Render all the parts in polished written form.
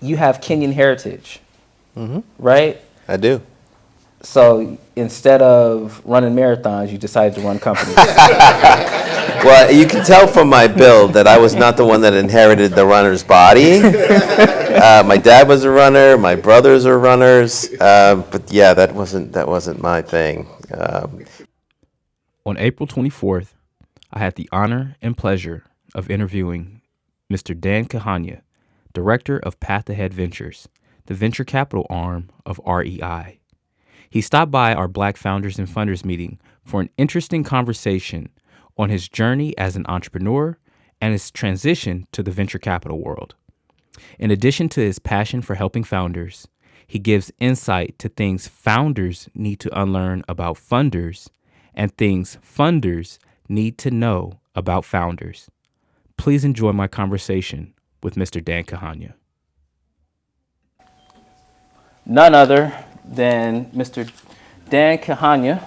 you have Kenyan heritage, Mm-hmm. right? I do. So instead of running marathons, you decided to run companies. Well, you can tell from my build that I was not the one that inherited the runner's body. My dad was a runner. My brothers are runners. But yeah, that wasn't my thing. On April 24th, I had the honor and pleasure of interviewing Mr. Dan Kihanya, Director of Path Ahead Ventures, the venture capital arm of REI. He stopped by our Black Founders and Funders meeting for an interesting conversation on his journey as an entrepreneur and his transition to the venture capital world. In addition to his passion for helping founders, he gives insight to things founders need to unlearn about funders and things funders need to know about founders. Please enjoy my conversation with Mr. Dan Kihanya. None other than Mr. Dan Kihanya,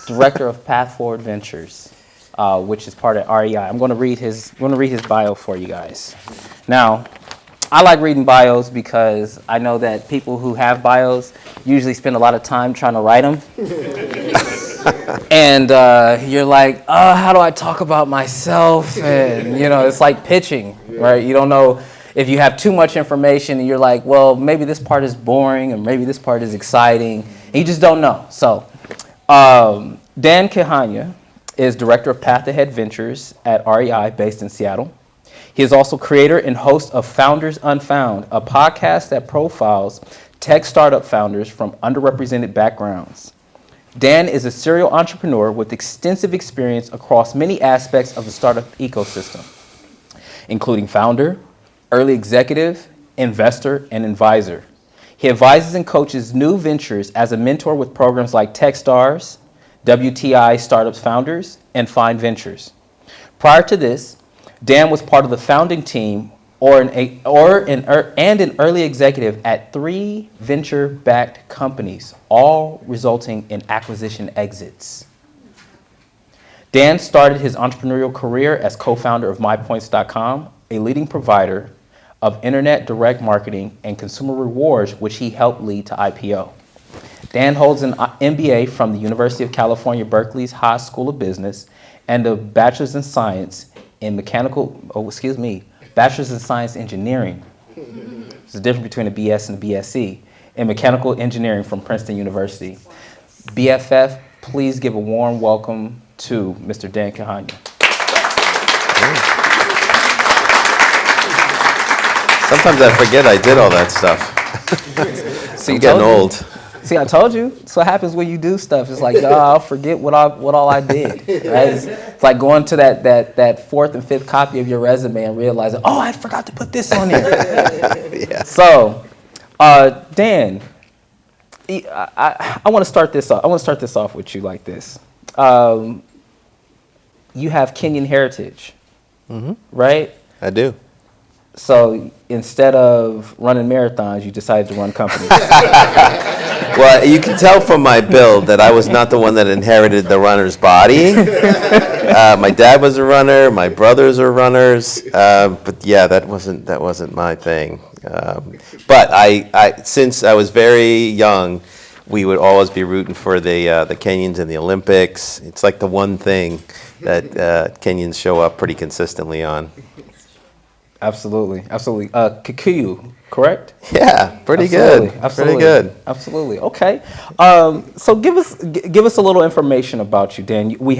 Director of Path Forward Ventures, which is part of REI. I'm going to read his bio for you guys. Now, I like reading bios because I know that people who have bios usually spend a lot of time trying to write them. And you're like, how do I talk about myself? And, it's like pitching, right? You don't know if you have too much information and you're like, well, maybe this part is boring or maybe this part is exciting. And you just don't know. So Dan Kihanya is Director of Path Ahead Ventures at REI based in Seattle. He is also creator and host of Founders Unfound, a podcast that profiles tech startup founders from underrepresented backgrounds. Dan is a serial entrepreneur with extensive experience across many aspects of the startup ecosystem, including founder, early executive, investor, and advisor. He advises and coaches new ventures as a mentor with programs like Techstars, WTI Startups Founders, and Find Ventures. Prior to this, Dan was part of the founding team and an early executive at 3 venture-backed companies, all resulting in acquisition exits. Dan started his entrepreneurial career as co-founder of MyPoints.com, a leading provider of internet direct marketing and consumer rewards, which he helped lead to IPO. Dan holds an MBA from the University of California, Berkeley's Haas School of Business and a Bachelor's in Science in Bachelor's in Science Engineering. There's a difference between a BS and a BSc in Mechanical Engineering from Princeton University. BFF, please give a warm welcome to Mr. Dan Kihanya. Sometimes I forget I did all that stuff. I'm getting old. See, I told you. That's what happens when you do stuff. It's like, I'll forget what all I did. Right? It's like going to that fourth and fifth copy of your resume and realizing, I forgot to put this on here. Yeah. So, Dan, I want to start this off. I want to start this off with you like this. You have Kenyan heritage, right? I do. So instead of running marathons, you decided to run companies. Well, you can tell from my build that I was not the one that inherited the runner's body. My dad was a runner. My brothers are runners. But yeah, that wasn't my thing. But I since I was very young, we would always be rooting for the Kenyans in the Olympics. It's like the one thing that Kenyans show up pretty consistently on. Absolutely. Kikuyu, correct? Yeah, pretty Absolutely. good. Absolutely. Pretty good. Absolutely. Okay. So give us a little information about you, Dan. We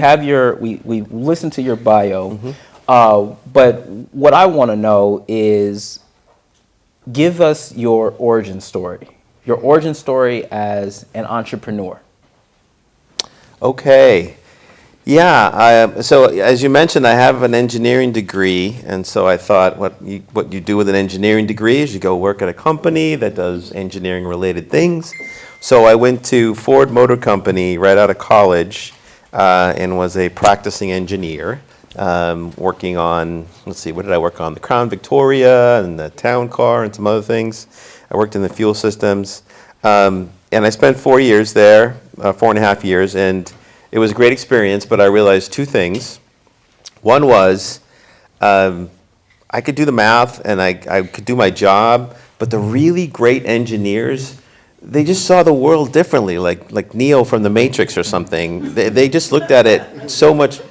listened to your bio, but what I want to know is give us your origin story. Your origin story as an entrepreneur. Okay. Yeah, so as you mentioned, I have an engineering degree, and so I thought what you do with an engineering degree is you go work at a company that does engineering-related things. So I went to Ford Motor Company right out of college and was a practicing engineer, working on, what did I work on? The Crown Victoria and the Town Car and some other things. I worked in the fuel systems, and I spent 4 years there, 4.5 years, and it was a great experience, but I realized two things. One was I I could do the math and I could do my job, but the really great engineers, they just saw the world differently, like Neo from the Matrix or something. They just looked at it so much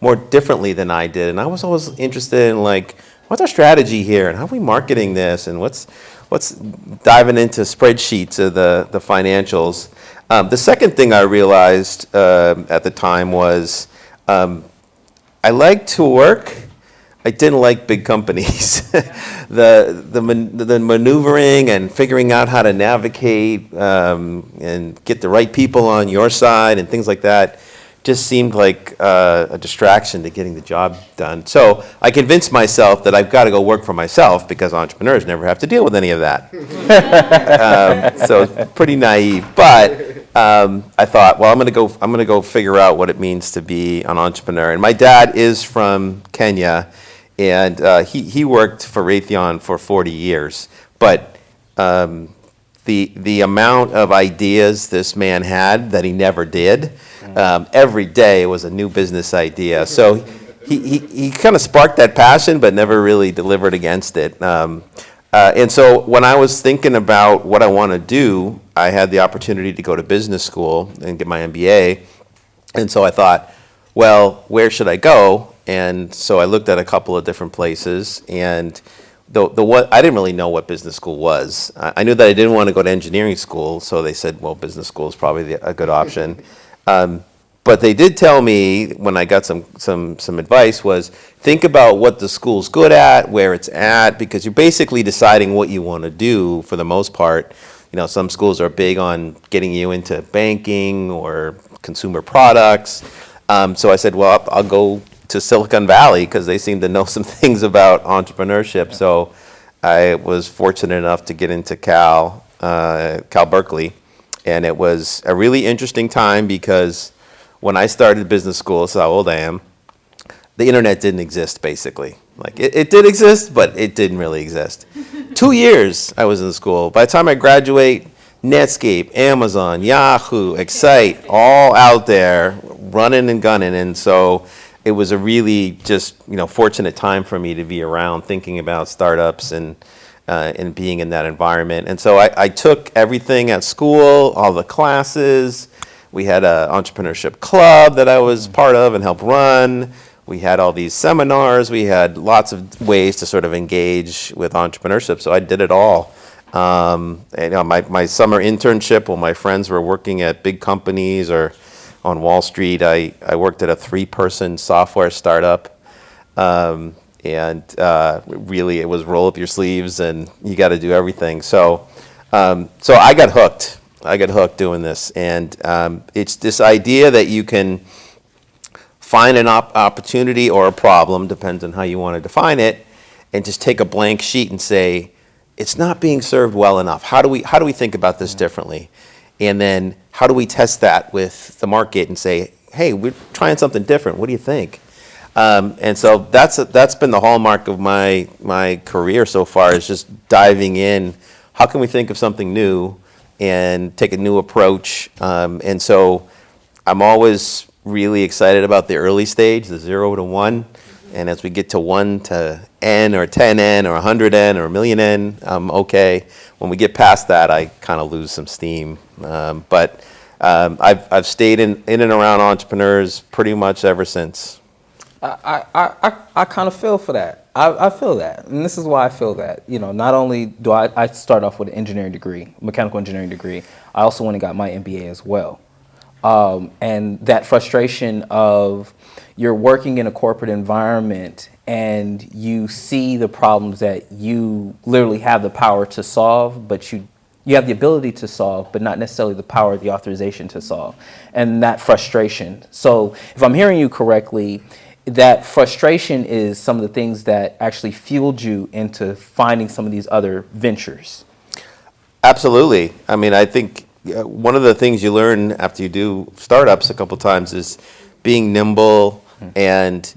more differently than I did. And I was always interested in like, what's our strategy here and how are we marketing this and what's diving into spreadsheets of the financials. The second thing I realized at the time was I liked to work. I didn't like big companies. the maneuvering and figuring out how to navigate and get the right people on your side and things like that just seemed like a distraction to getting the job done. So I convinced myself that I've got to go work for myself because entrepreneurs never have to deal with any of that. So it's pretty naive, but I thought, well, I'm gonna go figure out what it means to be an entrepreneur. And my dad is from Kenya, and he worked for Raytheon for 40 years. But the amount of ideas this man had that he never did, every day was a new business idea. So he kind of sparked that passion, but never really delivered against it. And so when I was thinking about what I want to do, I had the opportunity to go to business school and get my MBA. And so I thought, well, where should I go? And so I looked at a couple of different places, and I didn't really know what business school was. I knew that I didn't want to go to engineering school, so they said, well, business school is probably a good option. But they did tell me when I got some advice was think about what the school's good at, where it's at, because you're basically deciding what you want to do for the most part. You know, some schools are big on getting you into banking or consumer products. So I said, well, I'll go to Silicon Valley because they seem to know some things about entrepreneurship. So I was fortunate enough to get into Cal Berkeley, and it was a really interesting time because when I started business school, this is how old I am, the internet didn't exist basically. Like it did exist, but it didn't really exist. 2 years I was in school. By the time I graduate, Netscape, Amazon, Yahoo, Excite, all out there running and gunning. And so it was a really just, fortunate time for me to be around thinking about startups and being in that environment. And so I took everything at school, all the classes. We had an entrepreneurship club that I was part of and helped run. We had all these seminars. We had lots of ways to sort of engage with entrepreneurship. So I did it all. And, my summer internship, while my friends were working at big companies or on Wall Street, I worked at a 3-person software startup. Really, it was roll up your sleeves and you got to do everything. So I got hooked. I got hooked doing this, and it's this idea that you can find an opportunity or a problem, depends on how you want to define it, and just take a blank sheet and say, it's not being served well enough. How do we think about this differently? And then how do we test that with the market and say, hey, we're trying something different. What do you think? And so that's been the hallmark of my career so far, is just diving in. How can we think of something new and take a new approach? And so I'm always really excited about the early stage, the 0 to 1. And as we get to 1 to N or 10N or 100N or 1,000,000N, I'm okay. When we get past that, I kind of lose some steam. But I've stayed in and around entrepreneurs pretty much ever since. I kind of feel for that. I feel that. And this is why I feel that. Not only do I start off with an engineering degree, mechanical engineering degree, I also went and got my MBA as well. And that frustration of you're working in a corporate environment and you see the problems that you literally have the power to solve, but you have the ability to solve, but not necessarily the power, the authorization to solve. And that frustration. So if I'm hearing you correctly, that frustration is some of the things that actually fueled you into finding some of these other ventures. Absolutely. I mean, I think one of the things you learn after you do startups a couple times is being nimble. And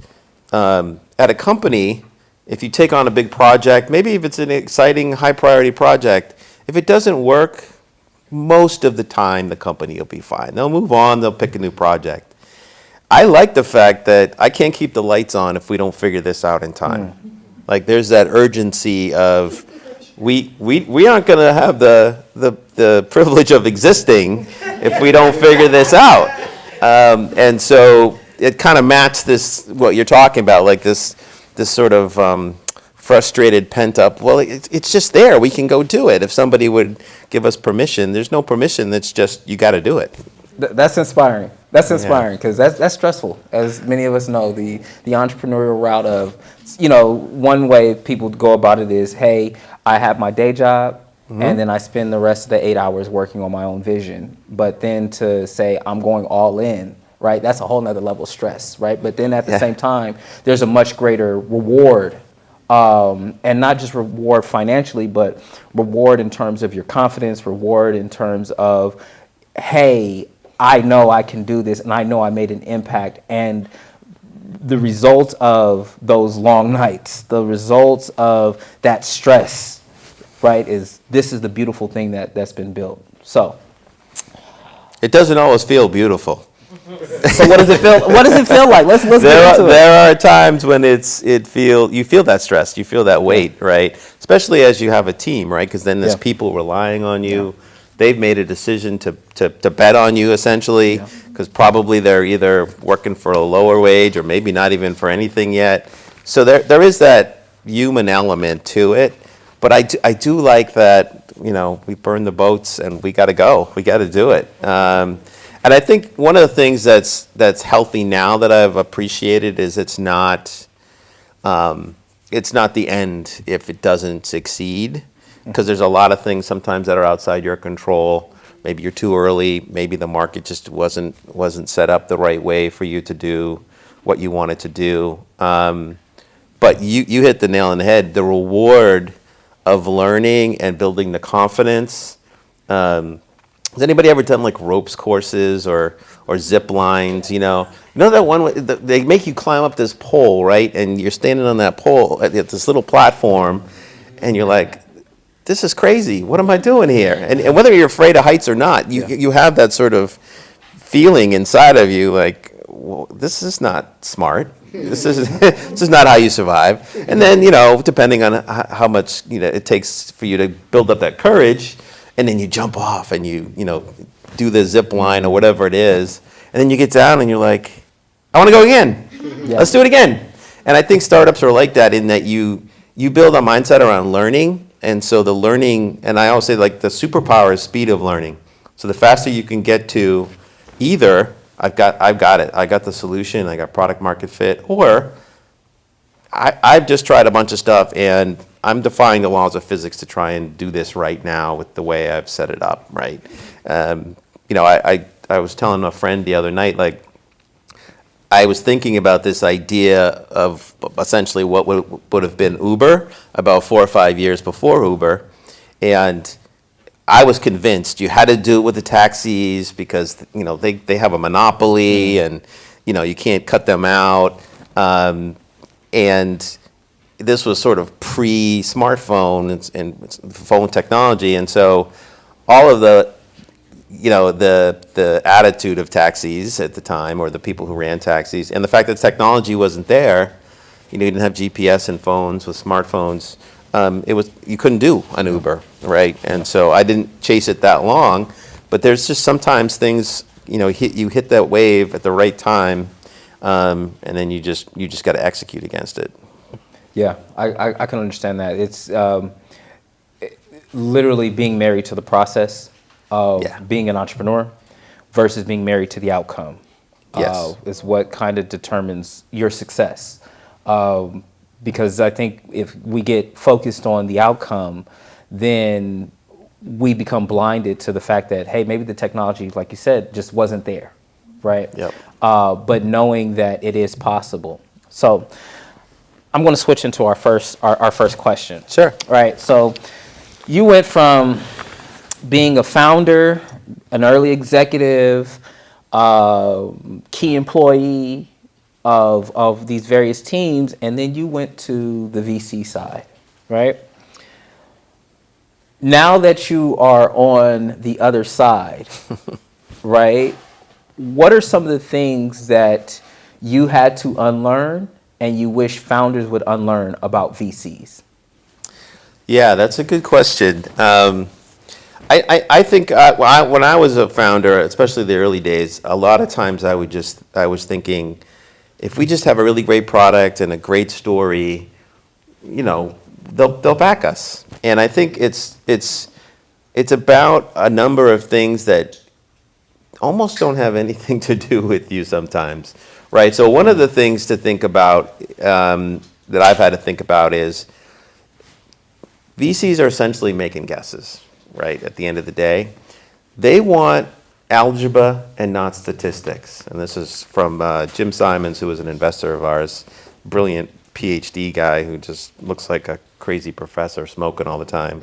at a company, if you take on a big project, maybe if it's an exciting, high priority project, if it doesn't work, most of the time the company will be fine. They'll move on, they'll pick a new project. I like the fact that I can't keep the lights on if we don't figure this out in time. Like there's that urgency of we aren't going to have the privilege of existing if we don't figure this out. And so it kind of matched this, what you're talking about, like this sort of frustrated, pent up, well, it's just there. We can go do it. If somebody would give us permission, there's no permission. That's just, you got to do it. That's inspiring. That's inspiring because that's stressful. As many of us know, the entrepreneurial route of, one way people go about it is, hey, I have my day job and then I spend the rest of the 8 hours working on my own vision. But then to say I'm going all in, right? That's a whole nother level of stress, right? But then at the same time, there's a much greater reward. And not just reward financially, but reward in terms of your confidence, reward in terms of, hey, I know I can do this and I know I made an impact. And the result of those long nights, the results of that stress, right, this is the beautiful thing that's been built. So it doesn't always feel beautiful. So what does it feel? What does it feel like? Let's get into it. There are times when you feel that stress, you feel that weight, right? Especially as you have a team, right? Because then there's people relying on you. Yeah. They've made a decision to bet on you essentially, because probably they're either working for a lower wage or maybe not even for anything yet. So there is that human element to it. But I do like that, we burn the boats and we got to go. We got to do it. And I think one of the things that's healthy now that I've appreciated is it's not the end if it doesn't succeed, because there's a lot of things sometimes that are outside your control. Maybe you're too early. Maybe the market just wasn't set up the right way for you to do what you wanted to do. But you hit the nail on the head. The reward of learning and building the confidence. Has anybody ever done like ropes courses or zip lines? You know that one they make you climb up this pole, right? And you're standing on that pole at this little platform, and you're like, "This is crazy. What am I doing here?" And whether you're afraid of heights or not, you have that sort of feeling inside of you, like, well, "This is not smart. This is not how you survive." And then depending on how much it takes for you to build up that courage. And then you jump off and you do the zip line or whatever it is. And then you get down and you're like, I want to go again. Yeah. Let's do it again. And I think startups are like that in that you build a mindset around learning. And so the learning, and I always say like the superpower is speed of learning. So the faster you can get to either, I've got it. I got the solution. I got product market fit. Or I've just tried a bunch of stuff and I'm defying the laws of physics to try and do this right now with the way I've set it up, right? I was telling a friend the other night, like, I was thinking about this idea of essentially what would have been Uber about 4 or 5 years before Uber. And I was convinced you had to do it with the taxis because, they have a monopoly and, you can't cut them out. And this was sort of pre-smartphone and phone technology, and so all of the attitude of taxis at the time, or the people who ran taxis, and the fact that technology wasn't there, you didn't have GPS and phones with smartphones. You couldn't do an Uber, right? And so I didn't chase it that long, but there's just sometimes things you hit that wave at the right time, and then you just got to execute against it. Yeah, I can understand that. It's literally being married to the process of being an entrepreneur versus being married to the outcome. Yes. Is what kind of determines your success. Because I think if we get focused on the outcome, then we become blinded to the fact that, hey, maybe the technology, like you said, just wasn't there, right? Yep. But knowing that it is possible. So I'm going to switch into our first question. Sure. Right. So you went from being a founder, an early executive, key employee of these various teams, and then you went to the VC side, right? Now that you are on the other side, right, what are some of the things that you had to unlearn and you wish founders would unlearn about VCs? Yeah, that's a good question. I think when I was a founder, especially the early days, a lot of times I was thinking, if we just have a really great product and a great story, they'll back us. And I think it's about a number of things that almost don't have anything to do with you sometimes, right? So one of the things to think about that I've had to think about is VCs are essentially making guesses, right? At the end of the day, they want algebra and not statistics. And this is from Jim Simons, who was an investor of ours, brilliant PhD guy who just looks like a crazy professor smoking all the time.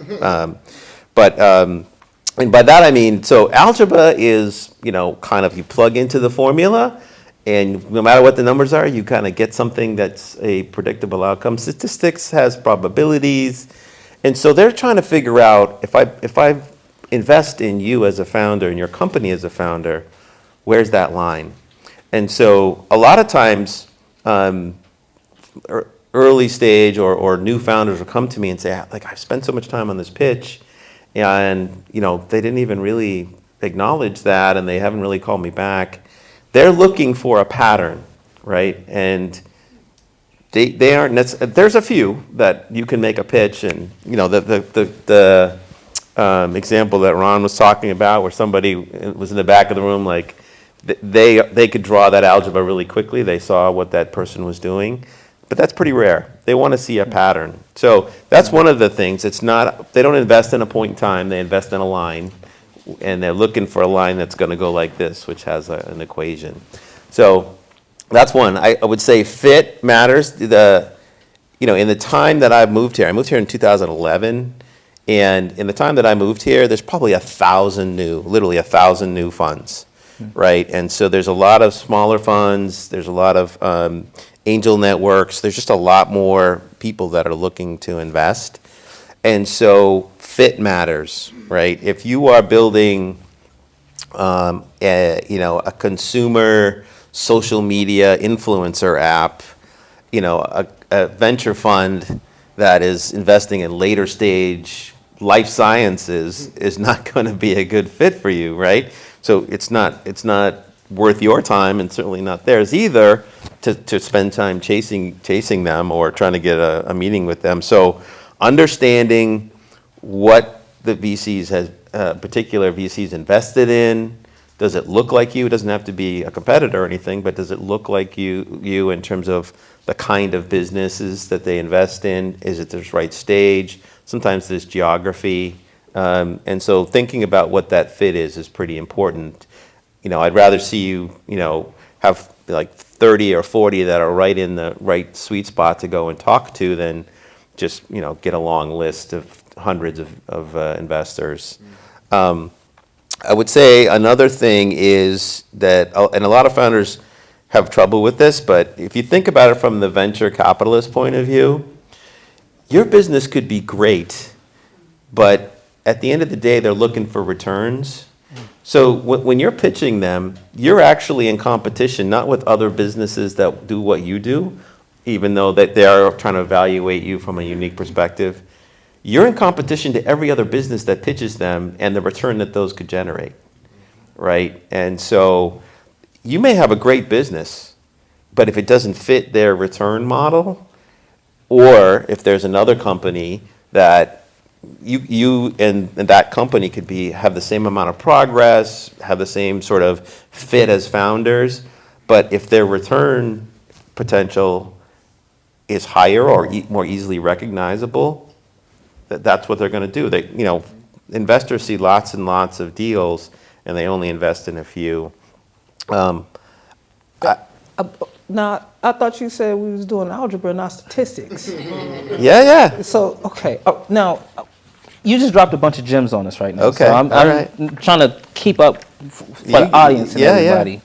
And by that I mean, so algebra is, kind of you plug into the formula, and no matter what the numbers are, you kind of get something that's a predictable outcome. Statistics has probabilities, and so they're trying to figure out, if I invest in you as a founder and your company as a founder, where's that line? And so a lot of times, early stage or new founders will come to me and say, like, I've spent so much time on this pitch, and they didn't even really acknowledge that, and they haven't really called me back. They're looking for a pattern, right? And they aren't. There's a few that you can make a pitch, and the example that Ron was talking about, where somebody was in the back of the room, like they could draw that algebra really quickly. They saw what that person was doing. But that's pretty rare. They want to see a pattern. So that's one of the things. They don't invest in a point in time, they invest in a line, and they're looking for a line that's going to go like this, which has an equation. So that's one. I would say fit matters. In the time that I moved here in 2011, and in the time that I moved here, there's probably 1,000 new funds, right? And so there's a lot of smaller funds, there's a lot of angel networks. There's just a lot more people that are looking to invest. And so fit matters, right? If you are building a consumer social media influencer app, a venture fund that is investing in later stage life sciences is not going to be a good fit for you, right? So it's not worth your time, and certainly not theirs either, to spend time chasing them or trying to get a meeting with them. So understanding what the particular VCs invested in, does it look like you? It doesn't have to be a competitor or anything, but does it look like you in terms of the kind of businesses that they invest in? Is it the right stage? Sometimes there's geography. And so thinking about what that fit is pretty important. I'd rather see you, have like 30 or 40 that are right in the right sweet spot to go and talk to than just, get a long list of hundreds of investors. I would say another thing is that, and a lot of founders have trouble with this, but if you think about it from the venture capitalist point of view, your business could be great, but at the end of the day, they're looking for returns. So when you're pitching them, you're actually in competition, not with other businesses that do what you do, even though that they are trying to evaluate you from a unique perspective. You're in competition to every other business that pitches them and the return that those could generate, right? And so you may have a great business, but if it doesn't fit their return model, or if there's another company that you and that company could have the same amount of progress, have the same sort of fit as founders, but if their return potential is higher or more easily recognizable, that's what they're going to do. Investors see lots and lots of deals, and they only invest in a few. Now, I thought you said we was doing algebra, not statistics. Yeah. So, okay. Now, you just dropped a bunch of gems on us right now. Okay, So I'm trying to keep up for the audience and everybody.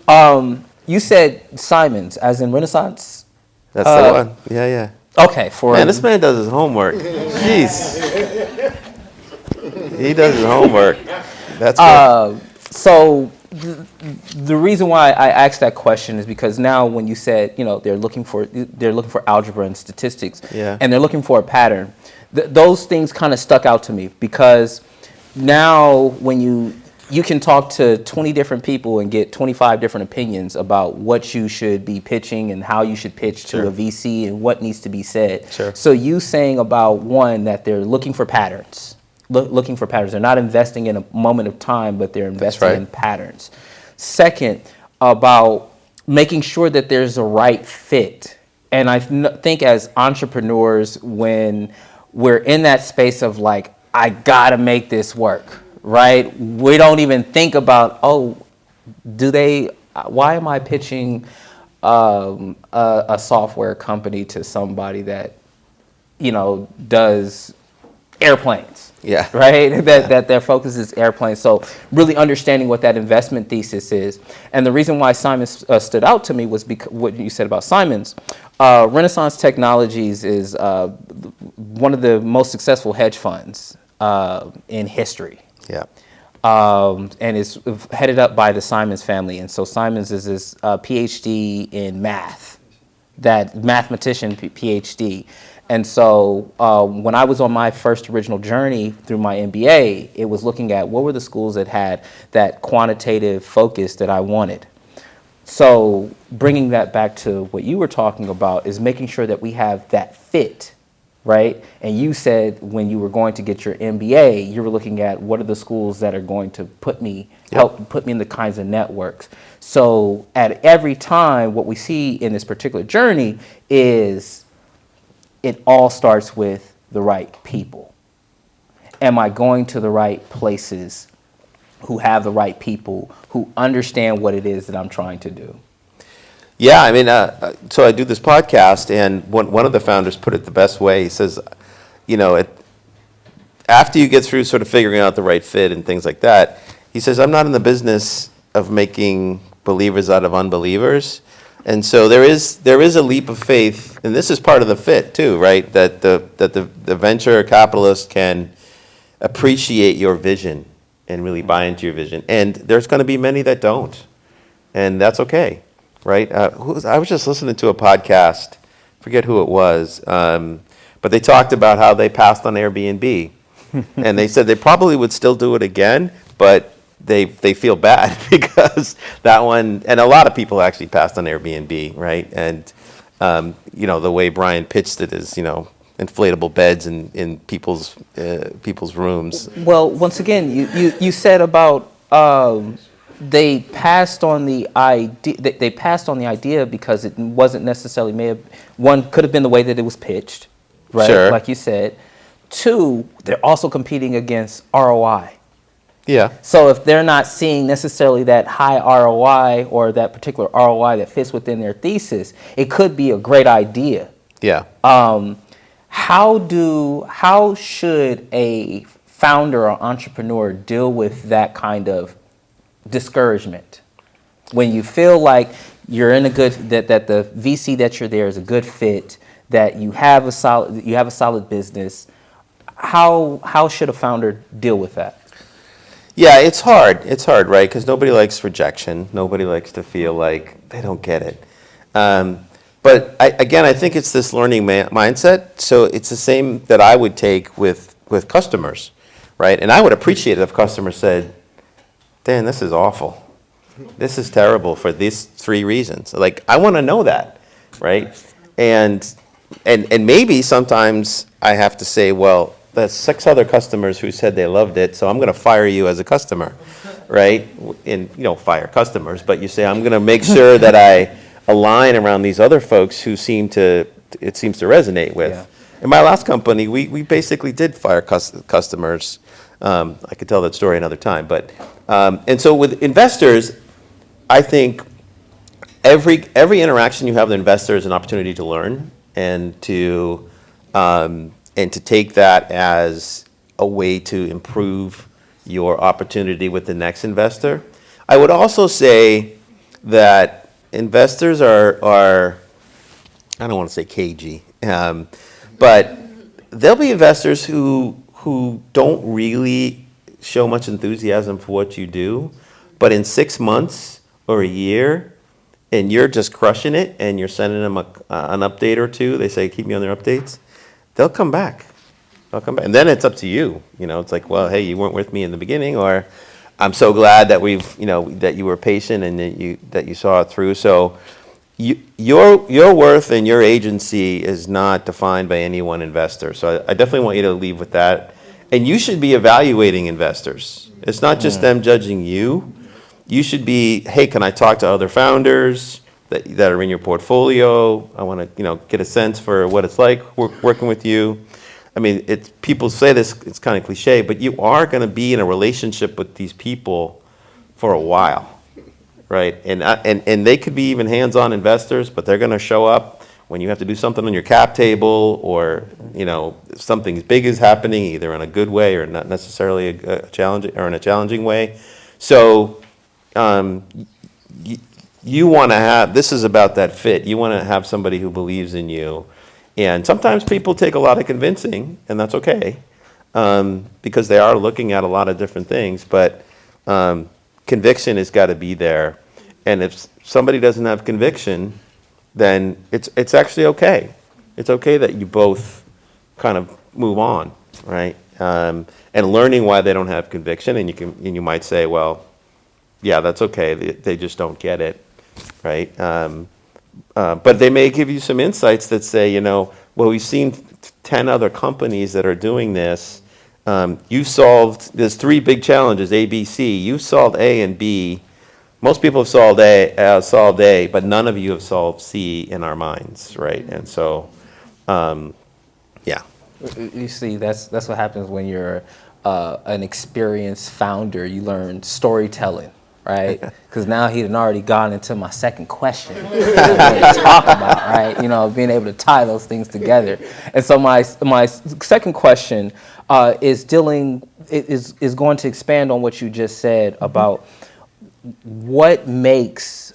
Yeah. You said Simons, as in Renaissance? That's the one. Yeah. Okay. Man, this man does his homework. Jeez. He does his homework. That's good. So The reason why I asked that question is because now when you said, they're looking for algebra and statistics, Yeah. and they're looking for a pattern, those things kind of stuck out to me because now when you can talk to 20 different people and get 25 different opinions about what you should be pitching and how you should pitch to a VC and what needs to be said. Sure. So you saying about one, that they're looking for patterns. Looking for patterns. They're not investing in a moment of time, but they're investing in patterns. Second, about making sure that there's a right fit. And I think as entrepreneurs, when we're in that space of like, I gotta make this work, right? We don't even think about, why am I pitching a software company to somebody that, does airplanes? Yeah. Right? That their focus is airplanes. So really understanding what that investment thesis is. And the reason why Simons stood out to me was because what you said about Simons. Renaissance Technologies is one of the most successful hedge funds in history. Yeah. And it's headed up by the Simons family. And so Simons is this PhD in math, that mathematician PhD. And so when I was on my first original journey through my MBA, it was looking at what were the schools that had that quantitative focus that I wanted. So bringing that back to what you were talking about is making sure that we have that fit, right? And you said when you were going to get your MBA, you were looking at what are the schools that are going to help put me in the kinds of networks. So at every time, what we see in this particular journey is it all starts with the right people. Am I going to the right places who have the right people, who understand what it is that I'm trying to do? Yeah, I mean, so I do this podcast, and one of the founders put it the best way. He says, after you get through sort of figuring out the right fit and things like that, he says, I'm not in the business of making believers out of unbelievers. And so there is a leap of faith, and this is part of the fit too, right? That the venture capitalist can appreciate your vision and really buy into your vision. And there's going to be many that don't, and that's okay, right? I was just listening to a podcast, forget who it was, but they talked about how they passed on Airbnb, and they said they probably would still do it again, but they feel bad because that one, and a lot of people actually passed on Airbnb, right? And the way Brian pitched it is, inflatable beds in people's rooms. Well, once again, you said about they passed on the idea. They passed on the idea because it wasn't necessarily one could have been the way that it was pitched, right? Sure. Like you said. Two, they're also competing against ROI. Yeah. So if they're not seeing necessarily that high ROI or that particular ROI that fits within their thesis, it could be a great idea. Yeah. How should a founder or entrepreneur deal with that kind of discouragement when you feel like you're in that the VC that you're there is a good fit, that you have a solid business? How should a founder deal with that? Yeah, it's hard. It's hard, right? Because nobody likes rejection. Nobody likes to feel like they don't get it. But I think it's this learning mindset. So it's the same that I would take with customers, right? And I would appreciate it if customers said, Dan, this is awful. This is terrible for these 3 reasons. Like, I want to know that, right? And maybe sometimes I have to say, well, there's 6 other customers who said they loved it, so I'm going to fire you as a customer, right? And you don't fire customers, but you say, I'm going to make sure that I align around these other folks who it seems to resonate with. Yeah. In my last company, we basically did fire customers. I could tell that story another time, but and so with investors, I think every interaction you have with investors is an opportunity to learn and to take that as a way to improve your opportunity with the next investor. I would also say that investors are I don't want to say cagey, but there'll be investors who don't really show much enthusiasm for what you do, But in 6 months or a year, and you're just crushing it, and you're sending them an update or two, they say, keep me on their updates, they'll come back. They'll come back. And then it's up to you. It's like, well, hey, you weren't with me in the beginning, or I'm so glad that that you were patient and that you saw it through. So your worth and your agency is not defined by any one investor. So I definitely want you to leave with that. And you should be evaluating investors. It's not just them judging you. You should be, hey, can I talk to other founders that are in your portfolio? I want to, get a sense for what it's like working with you. I mean, people say this, it's kind of cliche, but you are going to be in a relationship with these people for a while, right? And they could be even hands-on investors, but they're going to show up when you have to do something on your cap table, or something big is happening, either in a good way or not necessarily a challenging or in a challenging way. So you want to have, this is about that fit. You want to have somebody who believes in you. And sometimes people take a lot of convincing, and that's okay, because they are looking at a lot of different things. But conviction has got to be there. And if somebody doesn't have conviction, then it's actually okay. It's okay that you both kind of move on, right? And learning why they don't have conviction, and you might say, well, yeah, that's okay. They just don't get it, right? But they may give you some insights that say, well, we've seen 10 other companies that are doing this. There's 3 big challenges, A, B, C. You've solved A and B. Most people have solved A, but none of you have solved C in our minds, right? And so, yeah. You see, that's what happens when you're an experienced founder. You learn storytelling, right? Because now he had already gone into my second question to talk about, right? Being able to tie those things together. And so my second question is going to expand on what you just said about what makes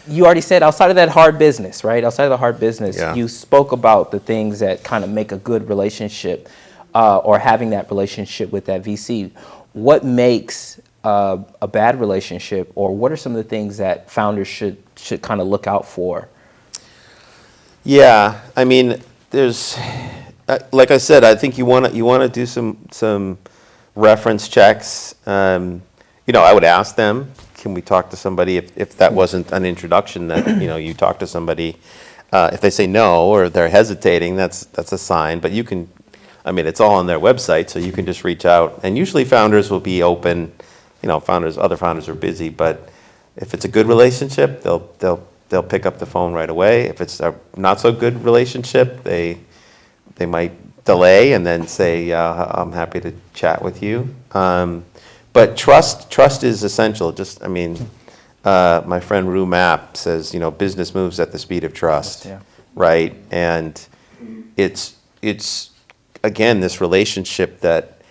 you already said outside of that hard business, right? Outside of the hard business, Yeah. You spoke about the things that kind of make a good relationship, or having that relationship with that VC. What makes a bad relationship, or what are some of the things that founders should kind of look out for? Yeah, I mean, there's, like I said, I think you want to do some reference checks. I would ask them, can we talk to somebody, if that wasn't an introduction that, you talk to somebody. If they say no, or they're hesitating, that's a sign. But it's all on their website, so you can just reach out. And usually founders will be open. Other founders are busy, but if it's a good relationship, they'll pick up the phone right away. If it's a not so good relationship, they might delay and then say, I'm happy to chat with you. But trust is essential. My friend Rue Mapp says, business moves at the speed of trust, Yeah. right? And it's again, this relationship that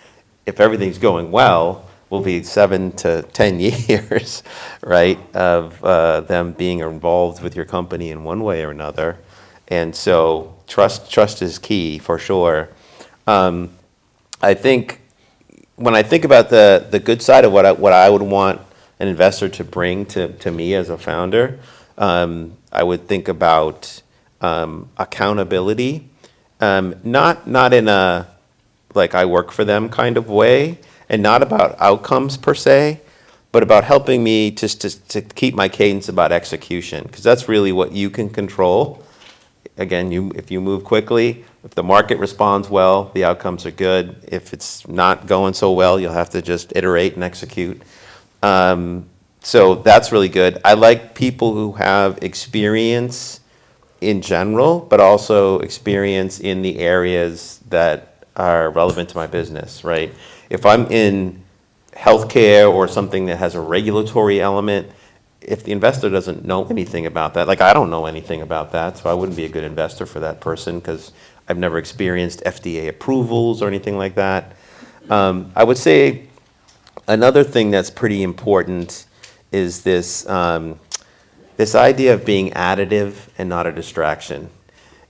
if everything's going well, will be 7 to 10 years, right, of them being involved with your company in one way or another. And so trust is key for sure. I think when I think about the good side of what I would want an investor to bring to me as a founder, I would think about accountability, not in a like I work for them kind of way, and not about outcomes per se, but about helping me just to keep my cadence about execution, because that's really what you can control. Again, if you move quickly, if the market responds well, the outcomes are good. If it's not going so well, you'll have to just iterate and execute. So that's really good. I like people who have experience in general, but also experience in the areas that are relevant to my business, right? If I'm in healthcare or something that has a regulatory element, if the investor doesn't know anything about that, like I don't know anything about that, so I wouldn't be a good investor for that person because I've never experienced FDA approvals or anything like that. I would say another thing that's pretty important is this idea of being additive and not a distraction.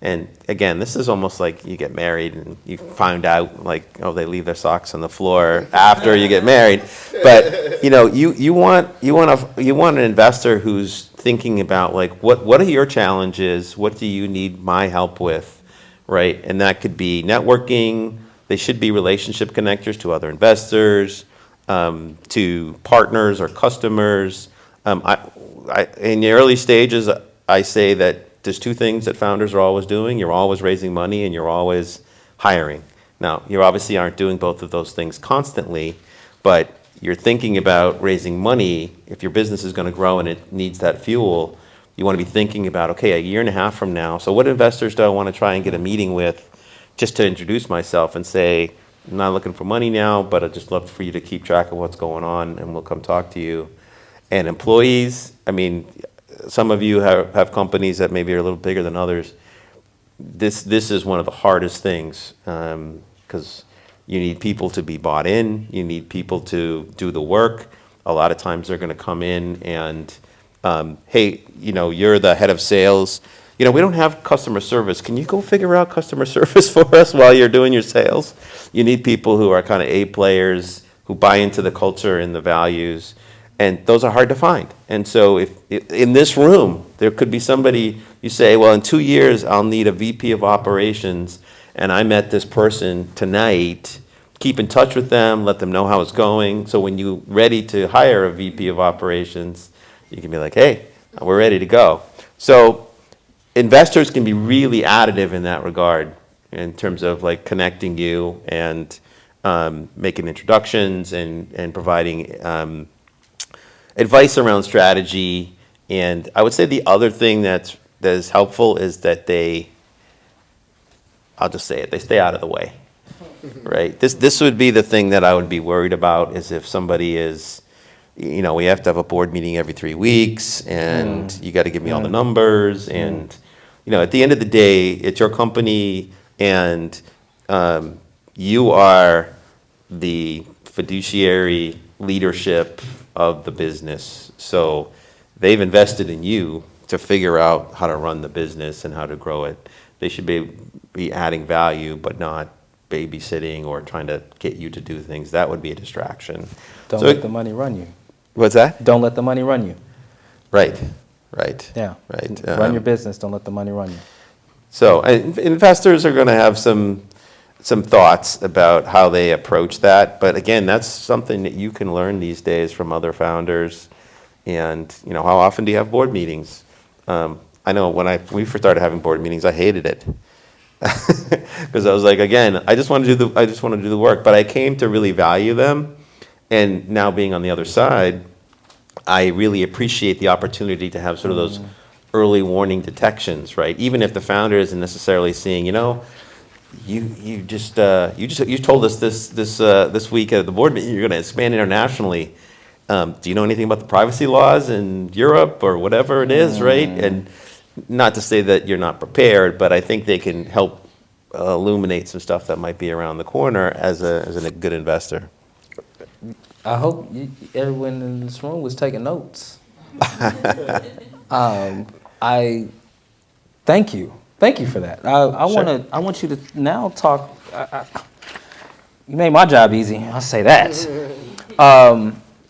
And again, this is almost like you get married and you find out like, oh, they leave their socks on the floor after you get married. But you want an investor who's thinking about like what are your challenges? What do you need my help with, right? And that could be networking. They should be relationship connectors to other investors, to partners or customers. In the early stages, I say that there's two things that founders are always doing. You're always raising money and you're always hiring. Now, you obviously aren't doing both of those things constantly, but you're thinking about raising money. If your business is going to grow and it needs that fuel, you want to be thinking about, okay, a year and a half from now, so what investors do I want to try and get a meeting with just to introduce myself and say, I'm not looking for money now, but I'd just love for you to keep track of what's going on and we'll come talk to you. And employees, I mean, some of you have companies that maybe are a little bigger than others. This is one of the hardest things because you need people to be bought in. You need people to do the work. A lot of times they're going to come in and, hey, you're the head of sales. We don't have customer service. Can you go figure out customer service for us while you're doing your sales? You need people who are kind of A players, who buy into the culture and the values. And those are hard to find. And so if in this room, there could be somebody, you say, well, in 2 years, I'll need a VP of operations, and I met this person tonight. Keep in touch with them, let them know how it's going. So when you're ready to hire a VP of operations, you can be like, hey, we're ready to go. So investors can be really additive in that regard in terms of like connecting you and making introductions and providing advice around strategy. And I would say the other thing that is helpful is that I'll just say it, they stay out of the way, right? This would be the thing that I would be worried about is if somebody is, we have to have a board meeting every 3 weeks and you got to give me all the numbers. And, at the end of the day, it's your company and you are the fiduciary leadership of the business. So they've invested in you to figure out how to run the business and how to grow it. They should be adding value, but not babysitting or trying to get you to do things. That would be a distraction. Don't let the money run you. What's that? Don't let the money run you. Right. Yeah. Right. Run your business. Don't let the money run you. So investors are going to have some thoughts about how they approach that. But again, that's something that you can learn these days from other founders. And, how often do you have board meetings? I know when we first started having board meetings, I hated it. Because I was like, again, I just want to do the work. But I came to really value them. And now being on the other side, I really appreciate the opportunity to have sort of those early warning detections, right? Even if the founder isn't necessarily seeing, you told us this week at the board meeting you're going to expand internationally. Do you know anything about the privacy laws in Europe or whatever it is, right? And not to say that you're not prepared, but I think they can help illuminate some stuff that might be around the corner as a good investor. I hope everyone in this room was taking notes. I thank you. Thank you for that. I want you to now talk. You made my job easy. I'll say that.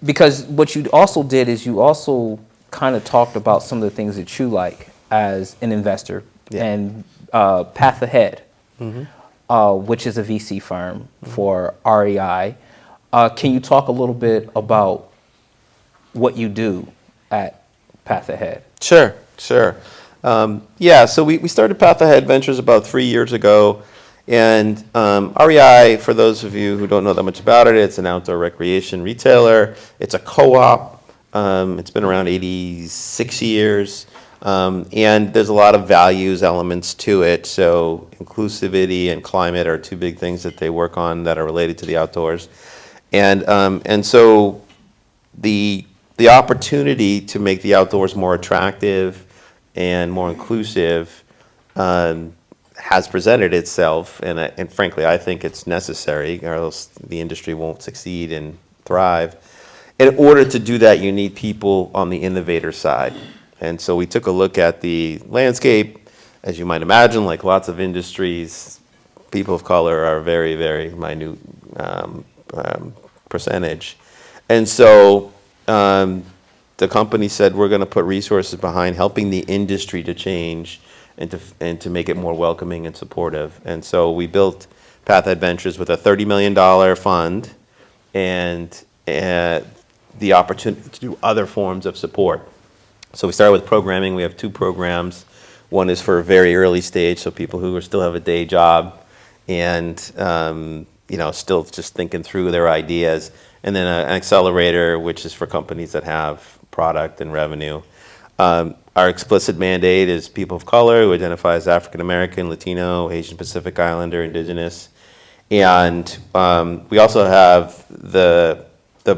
Because what you also did is you also kind of talked about some of the things that you like as an investor and Path Ahead, which is a VC firm for REI. Can you talk a little bit about what you do at Path Ahead? Sure. So we started Path Ahead Ventures about 3 years ago. And REI, for those of you who don't know that much about it, it's an outdoor recreation retailer. It's a co-op. It's been around 86 years. And there's a lot of values elements to it. So inclusivity and climate are two big things that they work on that are related to the outdoors. And so the opportunity to make the outdoors more attractive and more inclusive has presented itself, and frankly, I think it's necessary, or else the industry won't succeed and thrive. In order to do that, you need people on the innovator side. And so we took a look at the landscape, as you might imagine, like lots of industries, people of color are a very, very minute percentage. And so the company said, we're going to put resources behind helping the industry to change and to make it more welcoming and supportive. And so we built Pathhead Ventures with a $30 million fund and the opportunity to do other forms of support. So we started with programming. We have 2 programs. One is for a very early stage, so people who still have a day job and still just thinking through their ideas. And then an accelerator, which is for companies that have product and revenue. Our explicit mandate is people of color who identify as African American, Latino, Asian Pacific Islander, Indigenous. And we also have the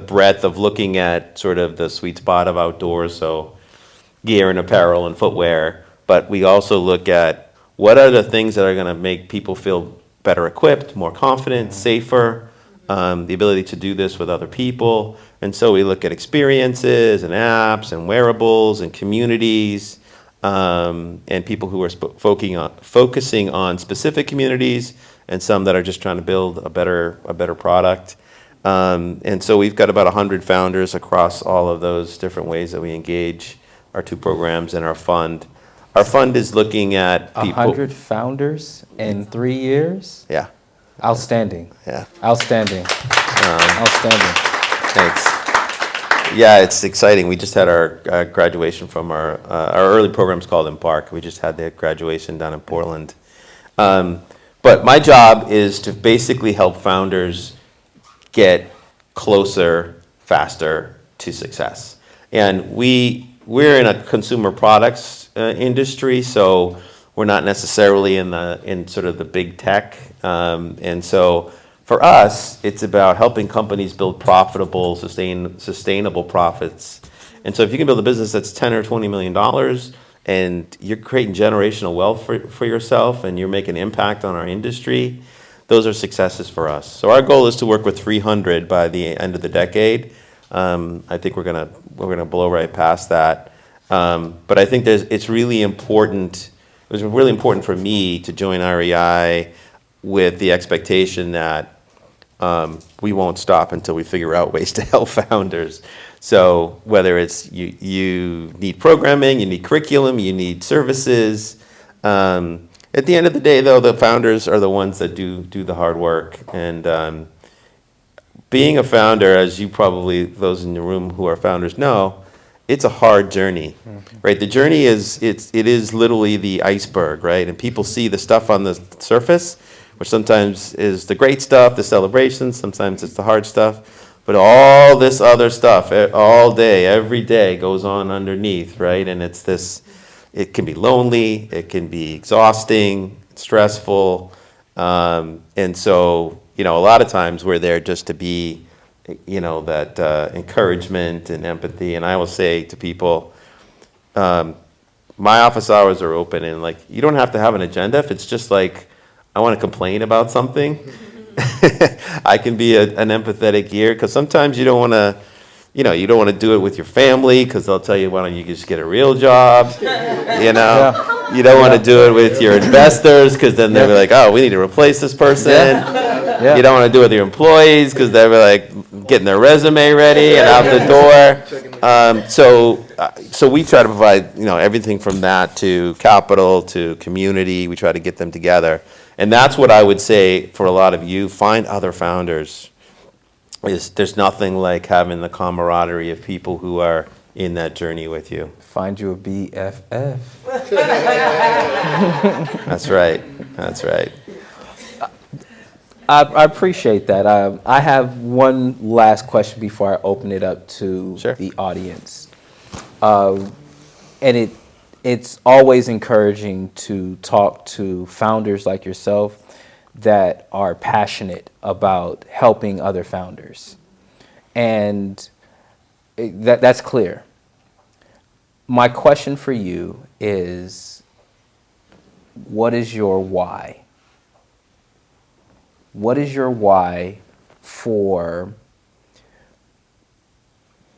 breadth of looking at sort of the sweet spot of outdoors, so gear and apparel and footwear. But we also look at what are the things that are going to make people feel better equipped, more confident, safer, the ability to do this with other people. And so we look at experiences and apps and wearables and communities and people who are focusing on specific communities and some that are just trying to build a better product. And so we've got about 100 founders across all of those different ways that we engage our 2 programs and our fund. Our fund is looking at people. 100 founders in 3 years? Yeah. Outstanding. Yeah. Outstanding. Outstanding. Thanks. Yeah, it's exciting. We just had our graduation from our early program's called Embark. We just had the graduation down in Portland. But my job is to basically help founders get closer, faster to success. And we're in a consumer products industry, so we're not necessarily in sort of the big tech. And so for us, it's about helping companies build profitable, sustainable profits. And so if you can build a business that's $10 or $20 million and you're creating generational wealth for yourself and you're making an impact on our industry, those are successes for us. So our goal is to work with 300 by the end of the decade. I think we're gonna blow right past that. But I think it's really important. It was really important for me to join REI with the expectation that we won't stop until we figure out ways to help founders. So whether it's you need programming, you need curriculum, you need services. At the end of the day, though, the founders are the ones that do the hard work. And being a founder, as you probably, those in the room who are founders know, it's a hard journey, right? The journey it is literally the iceberg, right? And people see the stuff on the surface, which sometimes is the great stuff, the celebrations, sometimes it's the hard stuff. But all this other stuff, all day, every day goes on underneath, right? And it can be lonely, it can be exhausting, stressful. And so, a lot of times we're there just to be, that encouragement and empathy. And I will say to people, my office hours are open and you don't have to have an agenda. If it's just I want to complain about something, I can be an empathetic ear, because sometimes you don't want to, you don't want to do it with your family because they'll tell you, why don't you just get a real job? Yeah. You don't want to do it with your investors because then they'll be like, oh, we need to replace this person. Yeah. You don't want to do it with your employees because they'll be getting their resume ready and out the door. So we try to provide, everything from that to capital to community. We try to get them together. And that's what I would say for a lot of you, find other founders. There's nothing like having the camaraderie of people who are in that journey with you. Find you a BFF. That's right. I appreciate that. I have one last question before I open it up to the audience. And it's always encouraging to talk to founders like yourself that are passionate about helping other founders. And that's clear. My question for you is, what is your why? What is your why for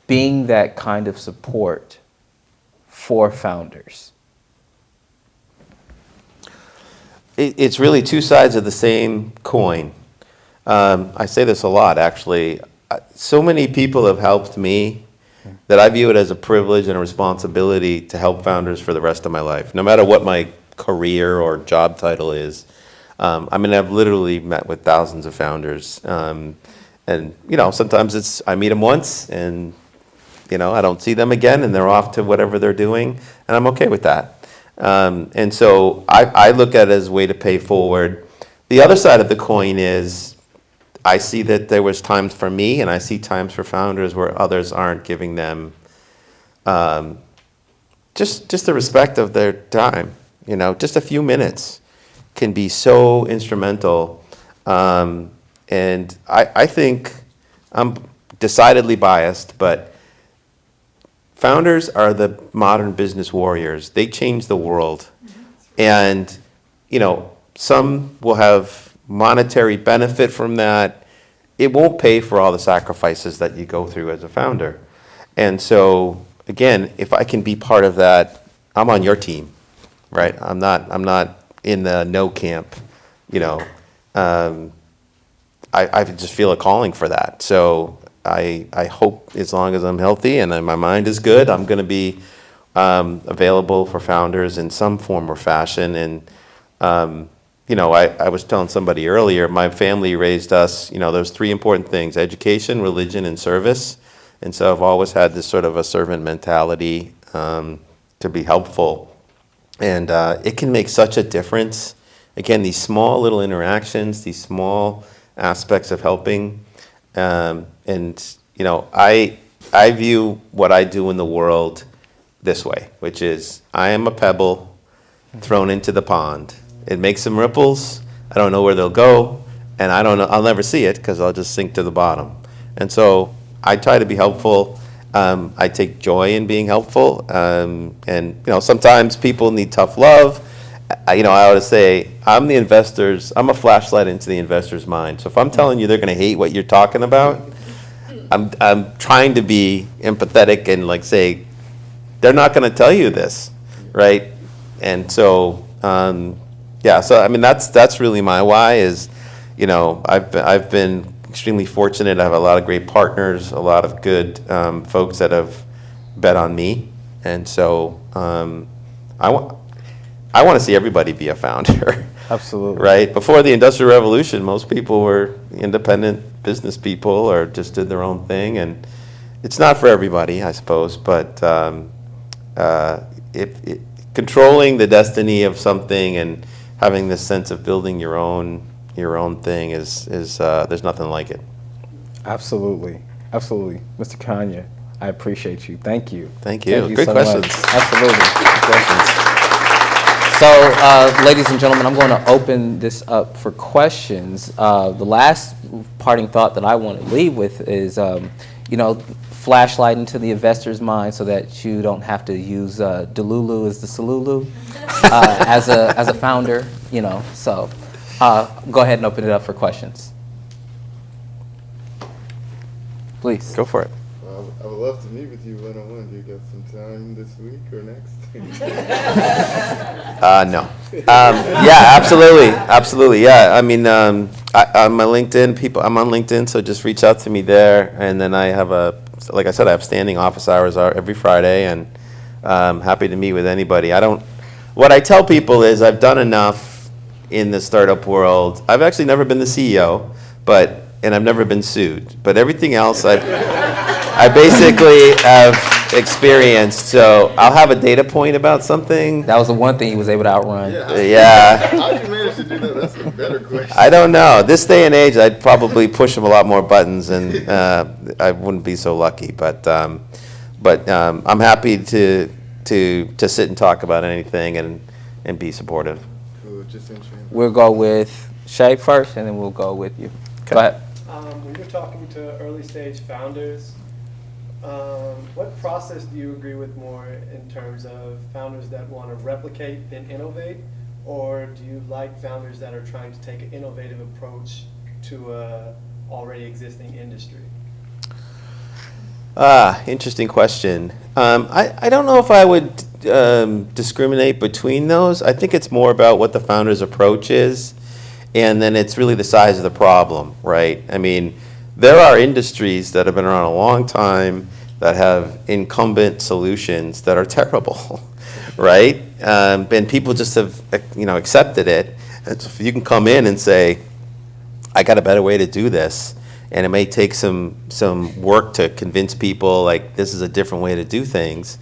being that kind of support for founders? it's really two sides of the same coin. I say this a lot, actually. So many people have helped me that I view it as a privilege and a responsibility to help founders for the rest of my life, no matter what my career or job title is. I mean, I've literally met with thousands of founders. And, sometimes I meet them once and, I don't see them again and they're off to whatever they're doing, and I'm okay with that. And so I look at it as a way to pay forward. The other side of the coin is I see that there was times for me and I see times for founders where others aren't giving them just the respect of their time. Just a few minutes can be so instrumental. And I think I'm decidedly biased, but founders are the modern business warriors. They change the world. And, some will have monetary benefit from that. It won't pay for all the sacrifices that you go through as a founder. And so, again, if I can be part of that, I'm on your team, right? I'm not in the no camp, I just feel a calling for that. So I hope as long as I'm healthy and my mind is good, I'm going to be available for founders in some form or fashion. And, I was telling somebody earlier, my family raised us, those three important things: education, religion, and service. And so I've always had this sort of a servant mentality to be helpful. And it can make such a difference. Again, these small little interactions, these small aspects of helping. I view what I do in the world this way, which is I am a pebble thrown into the pond. It makes some ripples. I don't know where they'll go, and I don't know. I'll never see it because I'll just sink to the bottom. And so I try to be helpful. I take joy in being helpful. Sometimes people need tough love. I always say I'm a flashlight into the investor's mind. So if I'm telling you they're going to hate what you're talking about, I'm trying to be empathetic and say they're not going to tell you this, right? And so that's really my why. Is I've been extremely fortunate. I have a lot of great partners, a lot of good folks that have bet on me, and so I want to see everybody be a founder. Absolutely. Right? Before the Industrial Revolution, most people were independent business people or just did their own thing. And it's not for everybody, I suppose. But controlling the destiny of something and having this sense of building your own thing is there's nothing like it. Absolutely. Absolutely. Mr. Kihanya, I appreciate you. Thank you. Thank you. Thank Great so questions. much. Absolutely. Good questions. So, ladies and gentlemen, I'm going to open this up for questions. The last parting thought that I want to leave with is, flashlight into the investor's mind so that you don't have to use Delulu as the Salulu as a founder. So go ahead and open it up for questions. Please. Go for it. I would love to meet with you one-on-one. Do you got some time this week or next? No. Yeah, absolutely. Yeah, I mean, I'm on LinkedIn, so just reach out to me there. And then I have like I said, I have standing office hours every Friday, and I'm happy to meet with anybody. What I tell people is I've done enough in the startup world. I've actually never been the CEO, and I've never been sued. But everything else I basically have experienced. So I'll have a data point about something. That was the one thing he was able to outrun. Yeah. How'd you manage to do that? That's a better question. I don't know. This day and age, I'd probably push him a lot more buttons, and I wouldn't be so lucky. But I'm happy to sit and talk about anything and be supportive. Cool, just interesting. We'll go with Shay first, and then we'll go with you. Go ahead. When you're talking to early stage founders, what process do you agree with more in terms of founders that want to replicate and innovate, or do you like founders that are trying to take an innovative approach to a already existing industry? Interesting question. I don't know if I would discriminate between those. I think it's more about what the founder's approach is, and then it's really the size of the problem, right? I mean, there are industries that have been around a long time that have incumbent solutions that are terrible, right? And people just have, accepted it. And so if you can come in and say, I got a better way to do this, and it may take some work to convince people like this is a different way to do things.